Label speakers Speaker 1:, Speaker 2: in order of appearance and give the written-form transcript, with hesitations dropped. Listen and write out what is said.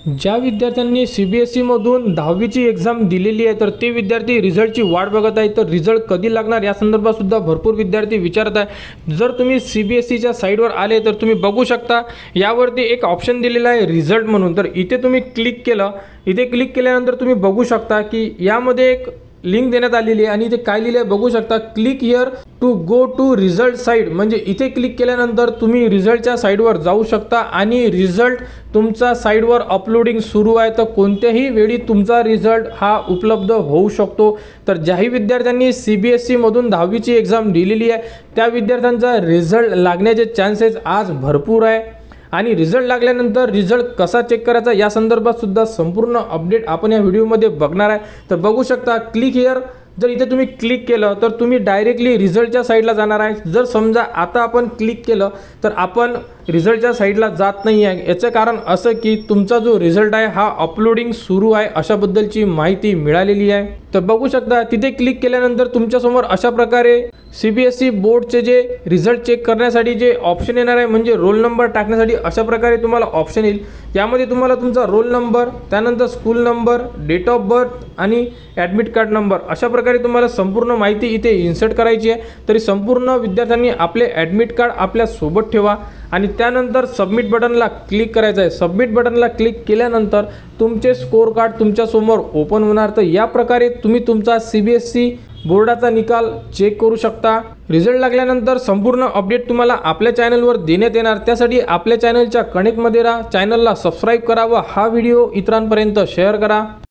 Speaker 1: ज्या विद्यार्थ्यांनी CBSE मधून 10वीची एक्झाम दिलेली आहे तर ते विद्यार्थी रिझल्टची वाट बघत आहेत। तर रिझल्ट कधी लागणार या संदर्भात सुद्धा भरपूर विद्यार्थी विचारत आहे। जर तुम्ही CBSEच्या साइटवर आले तर तुम्ही बघू शकता यावरती एक ऑप्शन दिलेला आहे रिझल्ट म्हणून। तर इथे तुम्ही क्लिक केलं, इथे क्लिक केल्यानंतर तुम्ही बघू शकता की यामध्ये एक लिंक देण्यात आलेली आहे आणि इथे काय लिहिले आहे बघू शकता, click here to go to result site. म्हणजे इथे क्लिक केल्यानंतर तुम्ही रिझल्टच्या साइटवर जाऊ शकता आणि रिझल्ट तुमचा साइटवर अपलोडिंग सुरू आहे। तर कोणत्याही वेळी तुमचा रिझल्ट हा उपलब्ध होऊ शकतो। तर ज्याही विद्यार्थ्यांनी CBSE मधून 10वीची एक्झाम दिलेली आहे त्या विद्यार्थ्यांचा रिझल्ट लागण्याचे चान्सेस आज भरपूर आहे आणि रिझल्ट लागल्यानंतर रिझल्ट कसा चेक करायचा या संदर्भात सुद्धा संपूर्ण अपडेट आपण या व्हिडिओमध्ये बघणार आहे। तर बघू शकता क्लिक हिअर, जर इथे तुम्ही क्लिक केलं तर तुम्ही डायरेक्टली रिझल्टच्या साइटला जाणार आहे। जर समजा आता आपण क्लिक केलं तर आपण रिझल्टच्या साइटला जात नाही आहे। याचं कारण असं की तुमचा जो रिझल्ट आहे हा अपलोडिंग सुरू आहे अशाबद्दलची माहिती मिळालेली आहे। तर बघू शकता तिथे क्लिक केल्यानंतर तुमच्यासमोर अशा प्रकारे CBSE बोर्डचे जे रिझल्ट चेक करण्यासाठी जे ऑप्शन येणार आहे म्हणजे रोल नंबर टाकण्यासाठी अशा प्रकारे तुम्हाला ऑप्शन येईल। यामध्ये तुम्हाला तुमचा रोल नंबर, त्यानंतर school number, date of birth आणि ॲडमिट कार्ड नंबर अशा प्रकारे तुम्हाला संपूर्ण माहिती इथे इन्सर्ट करायची आहे। तरी संपूर्ण विद्यार्थ्यांनी आपले ॲडमिट कार्ड आपल्या सोबत ठेवा आणि त्यानंतर सबमिट बटनला क्लिक करायचं आहे। सबमिट बटनला क्लिक केल्यानंतर तुमचे स्कोर कार्ड तुमच्यासमोर ओपन होणार। तर या प्रकारे तुम्ही तुमचा CBSE बोर्डाचा निकाल चेक करू शकता। रिझल्ट लागल्यानंतर संपूर्ण अपडेट तुम्हाला आपल्या चॅनलवर देण्यात येणार। त्यासाठी आपल्या चॅनलच्या कनेक्टमध्ये राहा, चॅनलला सबस्क्राईब करा व हा व्हिडिओ इतरांपर्यंत शेअर करा।